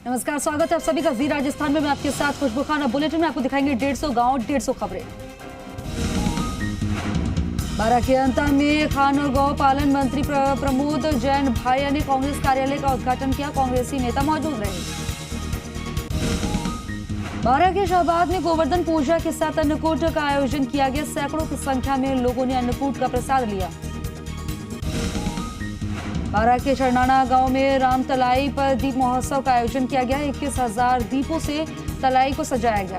नमस्कार, स्वागत है आप सभी का जी राजस्थान में। मैं आपके साथ खुशबू खान। बुलेटिन में आपको दिखाएंगे 150 गांव 150 खबरें। बारां के अंता में खान और गौ पालन मंत्री प्रमोद जैन भाया ने कांग्रेस कार्यालय का उद्घाटन किया। कांग्रेसी नेता मौजूद रहे। बारां के शाहबाद में गोवर्धन पूजा के साथ अन्नकूट का आयोजन किया गया। सैकड़ों की संख्या में लोगों ने अन्नकूट का प्रसाद लिया। बारां के शरणाना गांव में राम तलाई पर दीप महोत्सव का आयोजन किया गया। 21,000 दीपों से तलाई को सजाया गया।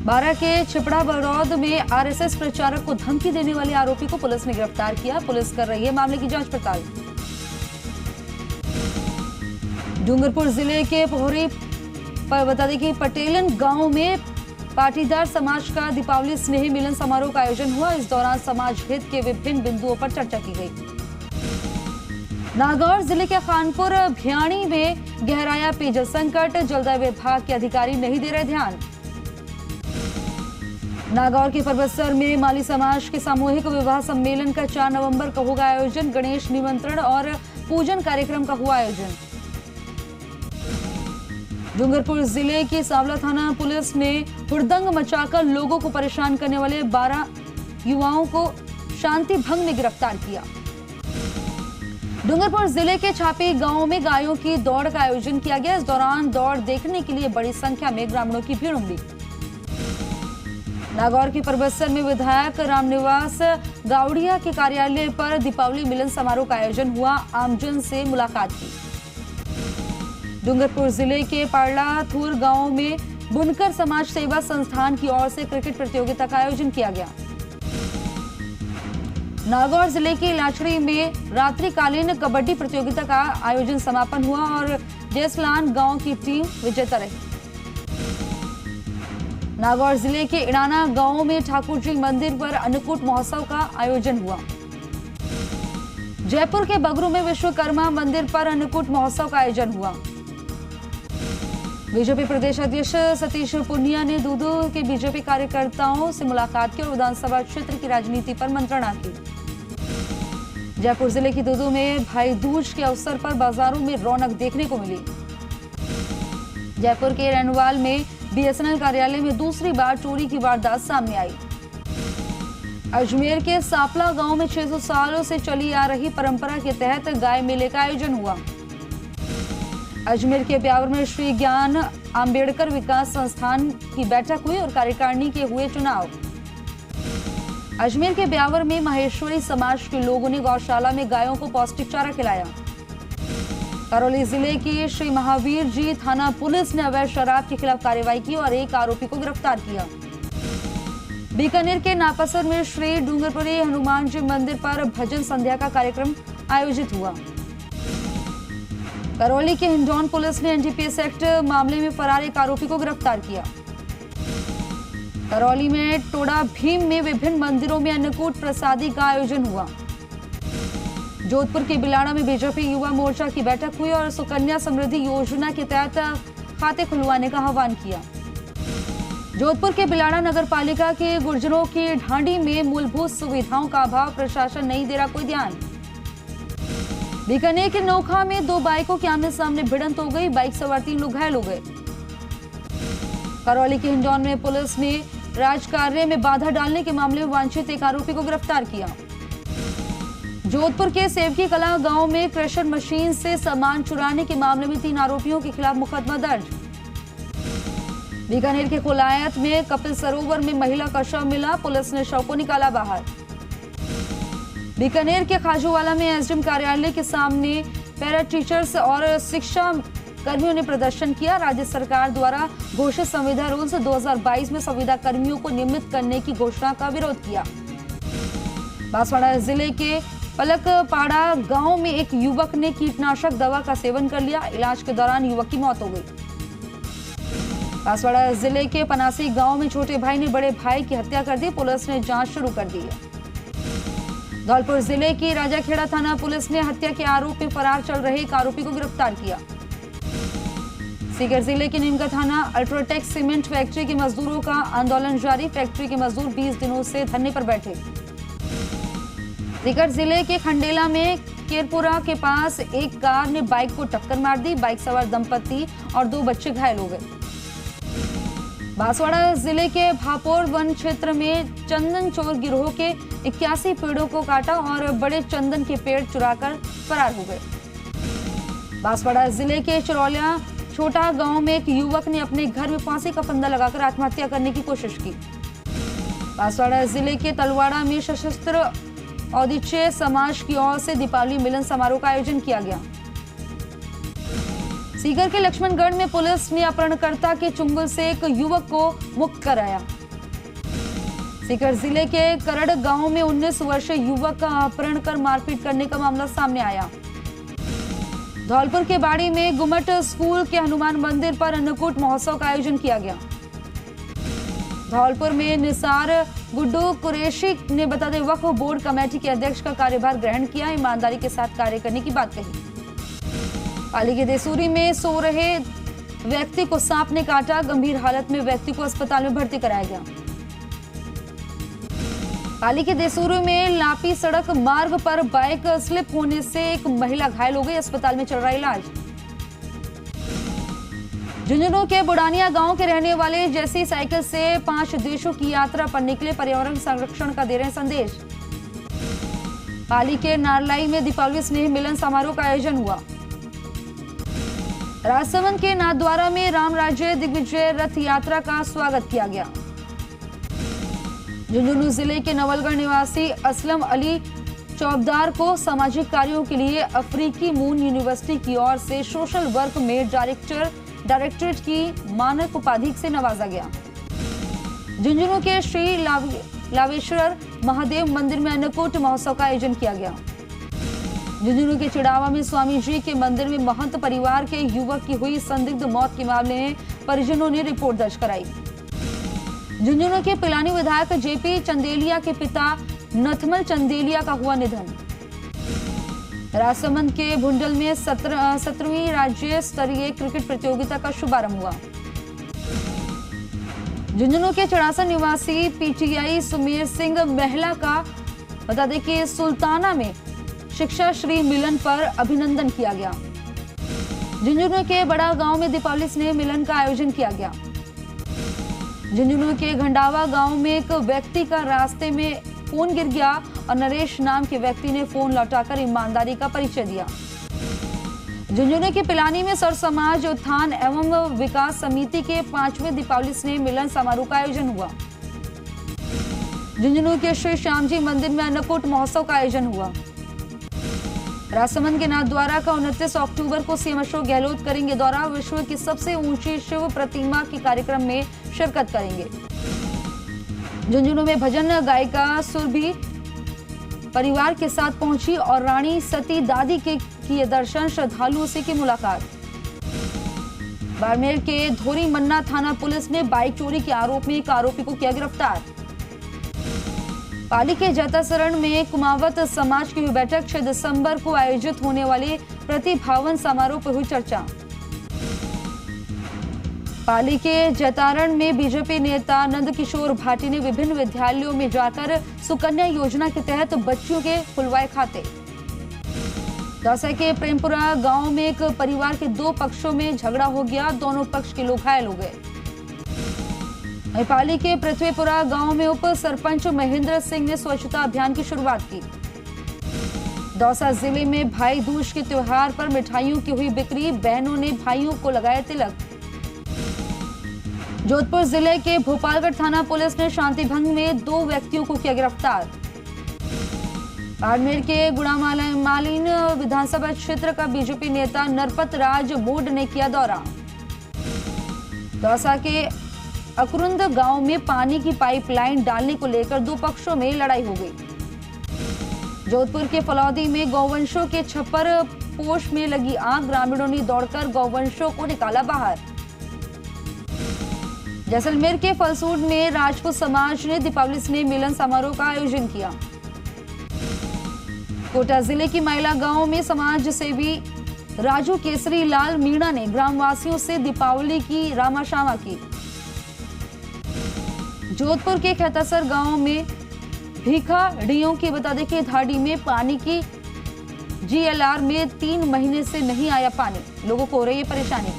बारां के छिपड़ा बरौद में आरएसएस प्रचारक को धमकी देने वाले आरोपी को पुलिस ने गिरफ्तार किया। पुलिस कर रही है मामले की जांच पड़ताल। डूंगरपुर जिले के पोहरी पर बता दें कि पटेलन गांव में पाटीदार समाज का दीपावली स्नेही मिलन समारोह का आयोजन हुआ। इस दौरान समाज हित के विभिन्न बिंदुओं पर चर्चा की गई। नागौर जिले के खानपुर भियाणी में गहराया पेयजल संकट। जलदाय विभाग के अधिकारी नहीं दे रहे ध्यान। नागौर के परबतसर में माली समाज के सामूहिक विवाह सम्मेलन का 4 नवंबर को होगा आयोजन। गणेश निमंत्रण और पूजन कार्यक्रम का हुआ आयोजन। डूंगरपुर जिले की सांवला थाना पुलिस ने हुड़दंग मचाकर लोगों को परेशान करने वाले 12 युवाओं को शांति भंग में गिरफ्तार किया। डूंगरपुर जिले के छापी गांव में गायों की दौड़ का आयोजन किया गया। इस दौरान दौड़ देखने के लिए बड़ी संख्या में ग्रामीणों की भीड़ उमड़ी। नागौर के परबतसर में विधायक रामनिवास गावड़िया के कार्यालय पर दीपावली मिलन समारोह का आयोजन हुआ। आमजन से मुलाकात की। डूंगरपुर जिले के पाड़लाथुर गांव में बुनकर समाज सेवा संस्थान की ओर से क्रिकेट प्रतियोगिता का आयोजन किया गया। नागौर जिले के लाचड़ी में रात्रिकालीन कबड्डी प्रतियोगिता का आयोजन समापन हुआ और जैसलान गांव की टीम विजेता रही। नागौर जिले के इड़ाना गांव में ठाकुर जी मंदिर पर अन्नकूट महोत्सव का आयोजन हुआ। जयपुर के बगरू में विश्वकर्मा मंदिर पर अन्नकूट महोत्सव का आयोजन हुआ। बीजेपी प्रदेश अध्यक्ष सतीश पूनिया ने दूदू के बीजेपी कार्यकर्ताओं से मुलाकात की और विधानसभा क्षेत्र की राजनीति पर मंत्रणा की। जयपुर जिले की दूदू में भाई दूज के अवसर पर बाजारों में रौनक देखने को मिली। जयपुर के रेनवाल में बीएसएनएल कार्यालय में दूसरी बार चोरी की वारदात सामने आई। अजमेर के सापला गांव में 600 सालों से चली आ रही परंपरा के तहत गाय मेले का आयोजन हुआ। अजमेर के ब्यावर में श्री ज्ञान आंबेडकर विकास संस्थान की बैठक हुई और कार्यकारिणी के हुए चुनाव। अजमेर के ब्यावर में माहेश्वरी समाज के लोगों ने गौशाला में गायों को पौष्टिक चारा खिलाया। करौली जिले की श्री महावीर जी थाना पुलिस ने अवैध शराब के खिलाफ कार्रवाई की और एक आरोपी को गिरफ्तार किया। बीकानेर के नापासर में श्री डूंगरपुरी हनुमान जी मंदिर पर भजन संध्या का कार्यक्रम आयोजित हुआ। करौली के हिंडौन पुलिस ने एनडीपीएस एक्ट मामले में फरार एक आरोपी को गिरफ्तार किया। करौली में टोडा भीम में विभिन्न मंदिरों में अन्नकूट प्रसादी का आयोजन हुआ। जोधपुर के बिलाड़ा में बीजेपी युवा मोर्चा की बैठक हुई और सुकन्या समृद्धि योजना के तहत खाते खुलवाने का आह्वान किया। जोधपुर के बिलाड़ा नगर पालिका के गुर्जरों की ढांडी में मूलभूत सुविधाओं का अभाव। प्रशासन नहीं दे रहा कोई ध्यान। बीकानेर के नोखा में 2 बाइकों के आमने सामने भिड़ंत हो गई। बाइक सवार 3 लोग घायल हो गए। करौली के हिंडौन में पुलिस ने राजकार्य में बाधा डालने के मामले में वांछित एक आरोपी को गिरफ्तार किया। जोधपुर के सेवकी कला गांव में क्रशर मशीन से सामान चुराने के मामले में 3 आरोपियों के खिलाफ मुकदमा दर्ज। बीकानेर के कोलायत में कपिल सरोवर में महिला का शव मिला। पुलिस ने शव को निकाला बाहर। बीकानेर के खाजूवाला में एसडीएम कार्यालय के सामने पैरा टीचर्स और शिक्षा कर्मियों ने प्रदर्शन किया। राज्य सरकार द्वारा घोषित संविदा रूल्स 2022 में संविदा कर्मियों को नियमित करने की घोषणा का विरोध किया। बांसवाड़ा जिले के पलकपाड़ा गांव में एक युवक ने कीटनाशक दवा का सेवन कर लिया। इलाज के दौरान युवक की मौत हो गई। बांसवाड़ा जिले के पनासी गांव में छोटे भाई ने बड़े भाई की हत्या कर दी। पुलिस ने जांच शुरू कर दी है। धौलपुर जिले की राजाखेड़ा थाना पुलिस ने हत्या के आरोप में फरार चल रहे एक आरोपी को गिरफ्तार किया। सीकर जिले के नीमका थाना अल्ट्राटेक सीमेंट फैक्ट्री के मजदूरों का आंदोलन जारी। फैक्ट्री के मजदूर 20 दिनों से धरने पर बैठे। सीकर जिले के खंडेला में केरपुरा के पास एक कार ने बाइक को टक्कर मार दी। बाइक सवार दंपति और 2 बच्चे घायल हो गए। बांसवाड़ा जिले के भापोर वन क्षेत्र में चंदन चोर गिरोह के 81 पेड़ों को काटा और बड़े चंदन के पेड़ चुराकर फरार हो गए। बांसवाड़ा जिले के चिरौलिया छोटा गांव में एक युवक ने अपने घर में फांसी का फंदा लगाकर आत्महत्या करने की कोशिश की। बांसवाड़ा जिले के तलवाड़ा में सशस्त्र औदिच्य समाज की ओर से दीपावली मिलन समारोह का आयोजन किया गया। सीकर के लक्ष्मणगढ़ में पुलिस ने अपहरणकर्ता के चुंगल से एक युवक को मुक्त कराया। सीकर जिले के करड़ गांव में 19 वर्षीय युवक का अपहरण कर मारपीट करने का मामला सामने आया। धौलपुर के बाड़ी में गुमट स्कूल के हनुमान मंदिर पर अन्नकूट महोत्सव का आयोजन किया गया। धौलपुर में निसार गुड्डू कुरैशी ने बता दें वक्फ बोर्ड कमेटी के अध्यक्ष का कार्यभार ग्रहण किया। ईमानदारी के साथ कार्य करने की बात कही। पाली के देसूरी में सो रहे व्यक्ति को सांप ने काटा। गंभीर हालत में व्यक्ति को अस्पताल में भर्ती कराया गया। पाली के देसूरी में लापी सड़क मार्ग पर बाइक स्लिप होने से एक महिला घायल हो गई। अस्पताल में चल रहा इलाज। झुंझुनू के बुडानिया गांव के रहने वाले जैसी साइकिल से 5 देशों की यात्रा पर निकले। पर्यावरण संरक्षण का दे रहे संदेश। पाली के नारलाई में दीपावली स्नेह मिलन समारोह का आयोजन हुआ। राजसमंद के नाथद्वारा में राम राज्य दिग्विजय रथ यात्रा का स्वागत किया गया। झुंझुनू जिले के नवलगढ़ निवासी असलम अली चौबदार को सामाजिक कार्यों के लिए अफ्रीकी मून यूनिवर्सिटी की ओर से सोशल वर्क में डायरेक्टरेट की मानक उपाधि से नवाजा गया। झुंझुनू के श्री लावेश्वर महादेव मंदिर में अन्नकूट महोत्सव का आयोजन किया गया। झुंझुनू के चिड़ावा में स्वामी जी के मंदिर में महंत परिवार के युवक की हुई संदिग्ध मौत के मामले में परिजनों ने रिपोर्ट दर्ज कराई। झुंझुनू के पिलानी विधायक जेपी चंदेलिया के पिता नथमल चंदेलिया का हुआ निधन। राजसमंद के भुंडल में 17वीं राज्य स्तरीय क्रिकेट प्रतियोगिता का शुभारंभ हुआ। झुंझुनू के चड़ासा निवासी पीटीआई सुमेर सिंह महिला का बता दें कि सुल्ताना में शिक्षा श्री मिलन पर अभिनंदन किया गया। झुंझुनू के बड़ा गांव में दीपावली स्नेह मिलन का आयोजन किया गया। झुंझुनू के घंडावा गांव में एक व्यक्ति का रास्ते में फोन गिर गया और नरेश नाम के व्यक्ति ने फोन लौटाकर ईमानदारी का परिचय दिया। झुंझुनू के पिलानी में सर समाज उत्थान एवं विकास समिति के 5वें दीपावली स्नेह मिलन समारोह का आयोजन हुआ। झुंझुनू के श्री श्याम जी मंदिर में अन्नकूट महोत्सव का आयोजन हुआ। राजसमंद के नाथद्वारा का 29 अक्टूबर को सीएम अशोक गहलोत करेंगे दौरा। विश्व की सबसे ऊंची शिव प्रतिमा के कार्यक्रम में शिरकत करेंगे। झुंझुनू में भजन गायिका सुरभि परिवार के साथ पहुंची और रानी सती दादी के किए दर्शन। श्रद्धालुओं से की मुलाकात। बाड़मेर के धोरी मन्ना थाना पुलिस ने बाइक चोरी के आरोप में एक आरोपी को किया गिरफ्तार। पाली के जैतासरण में कुमावत समाज की हुई बैठक। 6 दिसंबर को आयोजित होने वाले प्रतिभावन समारोह पर हुई चर्चा। पाली के जैतारण में बीजेपी नेता नंद किशोर भाटी ने विभिन्न विद्यालयों में जाकर सुकन्या योजना के तहत बच्चियों के खुलवाए खाते। दौसा के प्रेमपुरा गांव में एक परिवार के 2 पक्षों में झगड़ा हो गया। दोनों पक्ष के लोग घायल हो गए। पाली के पृथ्वीपुरा गांव में उप सरपंच महेंद्र सिंह ने स्वच्छता अभियान की शुरुआत की। दौसा जिले में भाई दूज के त्योहार पर मिठाइयों की हुई बिक्री। बहनों ने भाइयों को लगाया तिलक। जोधपुर जिले के भोपालगढ़ थाना पुलिस ने शांति भंग में 2 व्यक्तियों को किया गिरफ्तार। बाड़मेर के गुड़ामालीन विधानसभा क्षेत्र का बीजेपी नेता नरपत राज बोर्ड ने किया दौरा। दौसा के अकुरुंद गांव में पानी की पाइपलाइन डालने को लेकर 2 पक्षों में लड़ाई हो गई। जोधपुर के फलौदी में गौवंशों के छप्पर पोष में लगी आग। ग्रामीणों ने दौड़कर गौवंशों को निकाला बाहर। जैसलमेर के फलसूड में राजपूत समाज ने दीपावली स्नेह मिलन समारोह का आयोजन किया। कोटा जिले की मैला गांव में समाज सेवी राजू केसरी लाल मीणा ने ग्रामवासियों से दीपावली की रामाशामा की। जोधपुर के खेतासर गांव में भीखा डियों की बता दें कि धाड़ी में पानी की GLR में 3 महीने से नहीं आया पानी, लोगों को हो रही है परेशानी।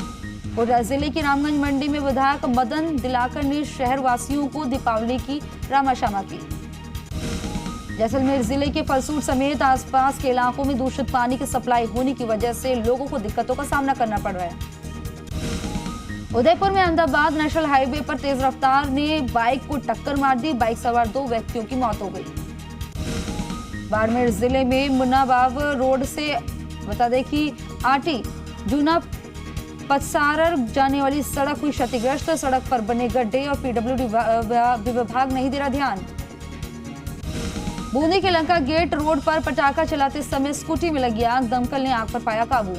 कोटा जिले की रामगंज मंडी में विधायक मदन दिलाकर ने शहर वासियों को दीपावली की रामाशामा की। जैसलमेर जिले के फलसूट समेत आसपास के इलाकों में दूषित पानी की सप्लाई होने की वजह से लोगों को दिक्कतों का सामना करना पड़ रहा है। उदयपुर में अहमदाबाद नेशनल हाईवे पर तेज रफ्तार ने बाइक को टक्कर मार दी, बाइक सवार 2 व्यक्तियों की मौत हो गई। बाड़मेर जिले में मुन्नाबाव रोड से बता दें कि आटी जूना पतसारर जाने वाली सड़क हुई क्षतिग्रस्त, सड़क पर बने गड्ढे और PWD विभाग नहीं दे रहा ध्यान। बूंदी के लंका गेट रोड पर पटाखा चलाते समय स्कूटी में लगी आग, दमकल ने आग पर पाया काबू।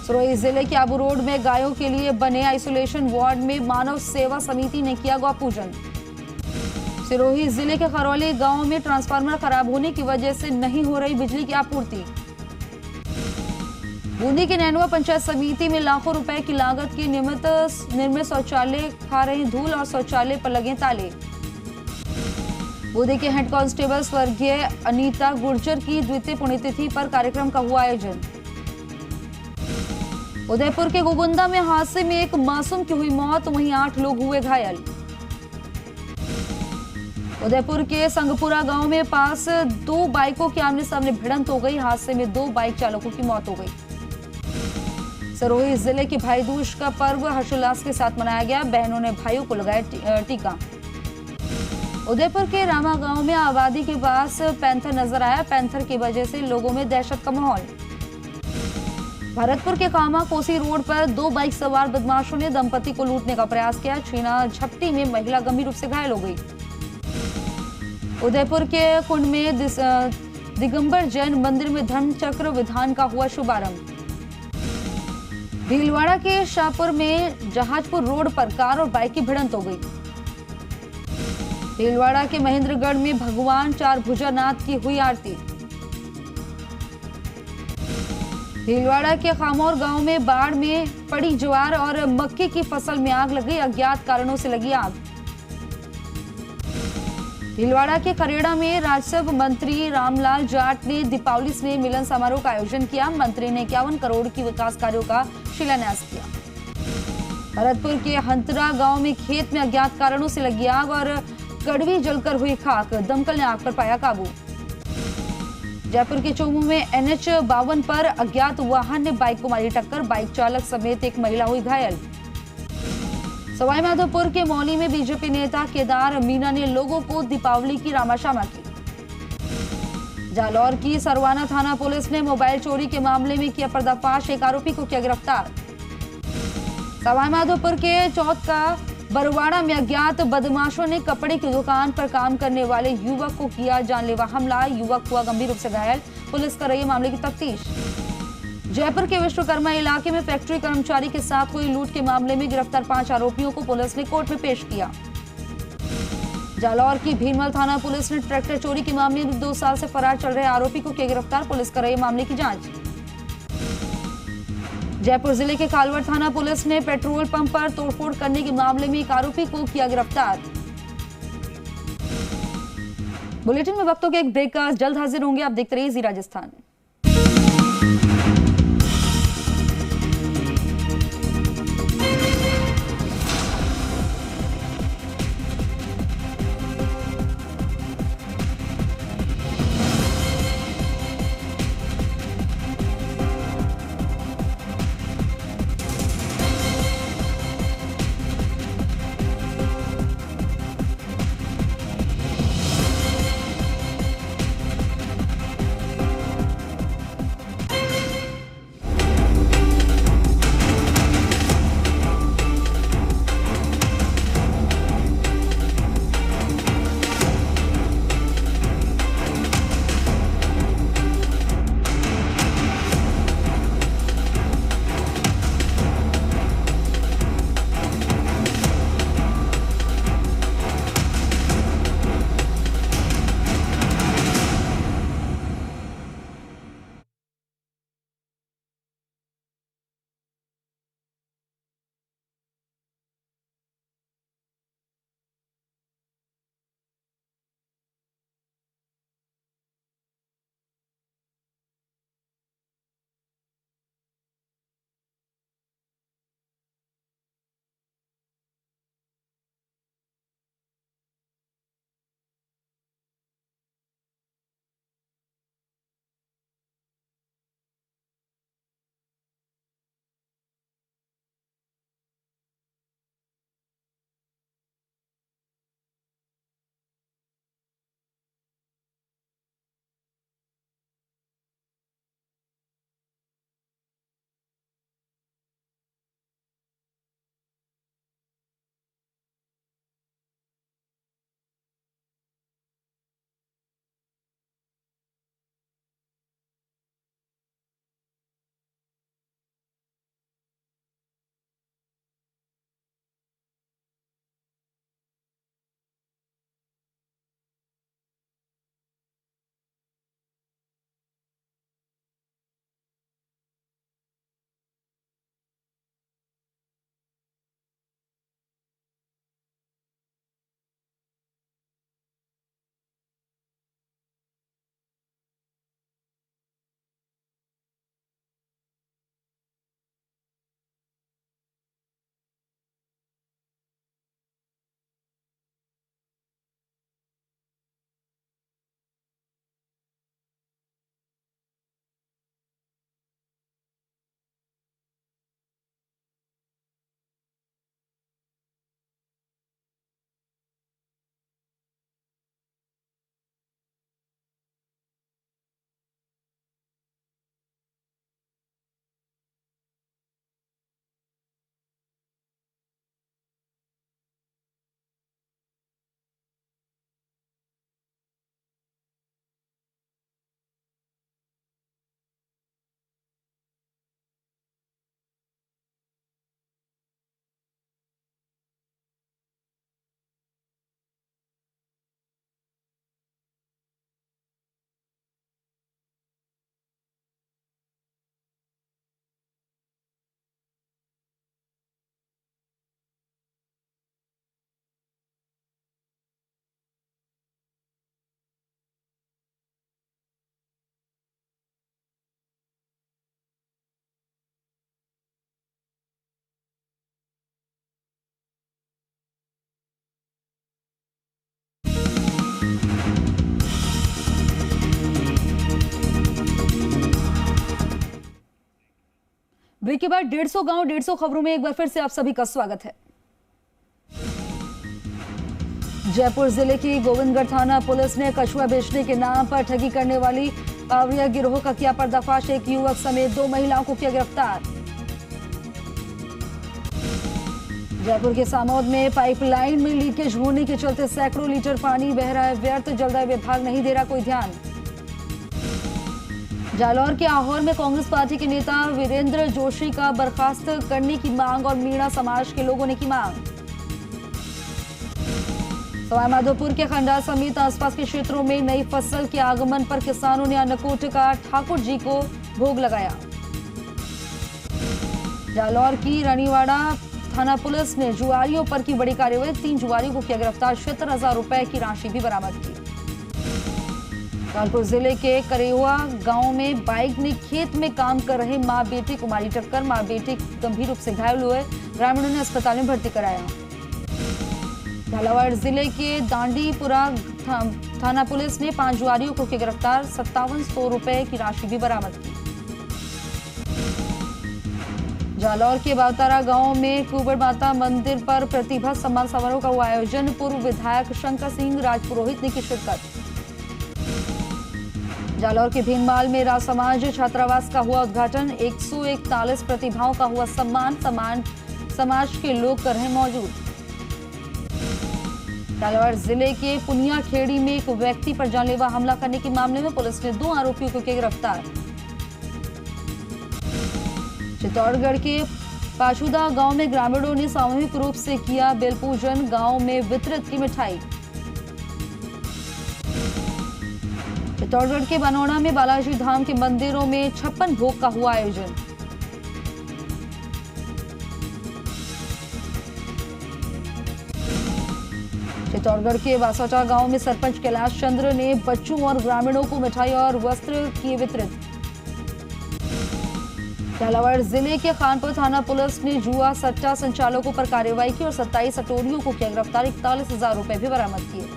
सिरोही जिले के आबू रोड में गायों के लिए बने आइसोलेशन वार्ड में मानव सेवा समिति ने किया गौ पूजन। सिरोही जिले के खरौली गांव में ट्रांसफार्मर खराब होने की वजह से नहीं हो रही बिजली की आपूर्ति। बूंदी के नैनवा पंचायत समिति में लाखों रुपए की लागत के निर्मित शौचालय खा रहे धूल और शौचालय पर लगे ताले। बूंदी के हेड कांस्टेबल स्वर्गीय अनीता गुर्जर की द्वितीय पुण्यतिथि पर कार्यक्रम का हुआ आयोजन। उदयपुर के गोगुंदा में हादसे में एक मासूम की हुई मौत, वहीं 8 लोग हुए घायल। उदयपुर के संगपुरा गांव में पास 2 बाइकों के आमने सामने भिड़ंत हो गई, हादसे में 2 बाइक चालकों की मौत हो गई। सिरोही जिले के भाई दूज का पर्व हर्षोल्लास के साथ मनाया गया, बहनों ने भाइयों को लगाया टीका। उदयपुर के रामा गांव में आबादी के पास पैंथर नजर आया, पैंथर की वजह से लोगों में दहशत का माहौल। भरतपुर के कामा कोसी रोड पर 2 बाइक सवार बदमाशों ने दंपति को लूटने का प्रयास किया, छीना झपटी में महिला गंभीर रूप से घायल हो गई। उदयपुर के कुंड में दिगंबर जैन मंदिर में धर्मचक्र विधान का हुआ शुभारंभ। भीलवाड़ा के शाहपुर में जहाजपुर रोड पर कार और बाइक की भिड़ंत हो गई। भीलवाड़ा के महेंद्रगढ़ में भगवान 4 भुजानाथ की हुई आरती। भीलवाड़ा के खामौर गांव में बाढ़ में पड़ी ज्वार और मक्के की फसल में आग लग गई, अज्ञात कारणों से लगी आग। भीलवाड़ा के खरेड़ा में राजस्व मंत्री रामलाल जाट ने दीपावली स्नेह मिलन समारोह का आयोजन किया, मंत्री ने 51 करोड़ की विकास कार्यों का शिलान्यास किया। भरतपुर के हंतरा गांव में खेत में अज्ञात कारणों से लगी आग और कड़वी जलकर हुई खाक, दमकल ने आग पर पाया काबू। जयपुर के चोमू में NH 52 पर अज्ञात वाहन ने बाइक को मारी टक्कर, बाइक चालक समेत एक महिला हुई घायल। सवाईमाधोपुर के मौली में बीजेपी नेता केदार मीना ने लोगों को दीपावली की रामाशामा की। जालौर की सरवाना थाना पुलिस ने मोबाइल चोरी के मामले में किया पर्दाफाश, एक आरोपी को किया गिरफ्तार। सवाईमाधोपुर के चौथ का बरवाड़ा में अज्ञात बदमाशों ने कपड़े की दुकान पर काम करने वाले युवक को किया जानलेवा हमला, युवक हुआ गंभीर रूप से घायल, पुलिस कर रही है मामले की तफ्तीश। जयपुर के विश्वकर्मा इलाके में फैक्ट्री कर्मचारी के साथ हुई लूट के मामले में गिरफ्तार 5 आरोपियों को पुलिस ने कोर्ट में पेश किया। जालौर की भीनमल थाना पुलिस ने ट्रैक्टर चोरी के मामले में 2 साल से फरार चल रहे आरोपी को किया गिरफ्तार, पुलिस कर रही है मामले की जांच। जयपुर जिले के कालवर थाना पुलिस ने पेट्रोल पंप पर तोड़फोड़ करने के मामले में एक आरोपी को किया गिरफ्तार। बुलेटिन में वक्तों के एक ब्रेक का जल्द हाजिर होंगे, आप देखते रहिए जी राजस्थान। ब्रेक के बाद 150 गांव 150 खबरों में एक बार फिर से आप सभी का स्वागत है। जयपुर जिले की गोविंदगढ़ थाना पुलिस ने कछुआ बेचने के नाम पर ठगी करने वाली पावरिया गिरोह का किया पर्दाफाश। एक युवक समेत 2 महिलाओं को किया गिरफ्तार। जयपुर के सामौद में पाइपलाइन में लीकेज होने के चलते सैकड़ों लीटर पानी बह रहा है व्यर्थ, जलदाय विभाग नहीं दे रहा कोई ध्यान। जालौर के आहोर में कांग्रेस पार्टी के नेता वीरेंद्र जोशी का बर्खास्त करने की मांग और मीणा समाज के लोगों ने की मांग। सवाईमाधोपुर के खंडा समेत आसपास के क्षेत्रों में नई फसल के आगमन पर किसानों ने अन्नकूट का ठाकुर जी को भोग लगाया। जालौर की रानीवाड़ा थाना पुलिस ने जुआरियों पर की बड़ी कार्रवाई। 3 जुआरियों को किया गिरफ्तार। 76,000 रुपए की राशि भी बरामद की। कानपुर जिले के करेवा गांव में बाइक ने खेत में काम कर रहे मां बेटे को मारी टक्कर। मां बेटे गंभीर रूप से घायल हुए, ग्रामीणों ने अस्पताल में भर्ती कराया। झालावाड़ जिले के दांडीपुरा थाना पुलिस ने 5 जुआरियों को किया गिरफ्तार। 5700 रुपए की राशि भी बरामद की। जालौर के बावतारा गांव में कुबड़ माता मंदिर पर प्रतिभा सम्मान समारोह का हुआ आयोजन। पूर्व विधायक शंकर सिंह राजपुरोहित ने की शिरकत। जालौर के भीनमाल में राज समाज छात्रावास का हुआ उद्घाटन। 141 प्रतिभाओं का हुआ सम्मान। समाज के लोग कर रहे मौजूद। झालावाड़ जिले के पुनिया खेड़ी में एक व्यक्ति पर जानलेवा हमला करने के मामले में पुलिस ने 2 आरोपियों को किया गिरफ्तार। चित्तौड़गढ़ के पाचुदा गांव में ग्रामीणों ने सामूहिक रूप से किया बेल पूजन। गांव में वितरित की मिठाई। चित्तौड़गढ़ के बनौड़ा में बालाजी धाम के मंदिरों में 56 भोग का हुआ आयोजन। चित्तौड़गढ़ के बासोटा गांव में सरपंच कैलाश चंद्र ने बच्चों और ग्रामीणों को मिठाई और वस्त्र किए वितरित। झालावाड़ जिले के खानपुर थाना पुलिस ने जुआ सट्टा संचालकों पर कार्रवाई की और 27 अटोरियों को किया गिरफ्तार। 41,000 रुपए भी बरामद किए।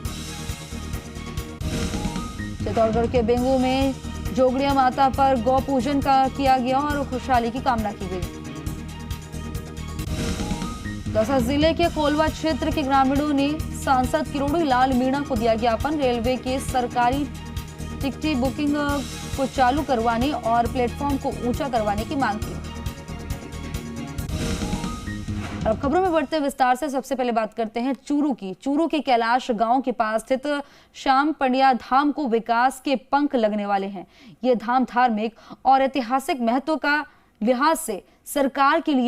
चित्तौड़गढ़ के बेंगू में जोगड़िया माता पर गौ पूजन का किया गया और खुशहाली की कामना की गई। दौसा जिले के कोलवा क्षेत्र के ग्रामीणों ने सांसद किरोड़ी लाल मीणा को दिया ज्ञापन। रेलवे के सरकारी टिकट बुकिंग को चालू करवाने और प्लेटफॉर्म को ऊंचा करवाने की मांग की। अब खबरों में बढ़ते विस्तार से सबसे पहले बात करते हैं चूरू की। चूरू के कैलाश गांव के पास स्थित श्याम पंड्या धाम को विकास के पंख लगने वाले हैं। ये धाम धार्मिक और ऐतिहासिक महत्व का लिहाज से सरकार के लिए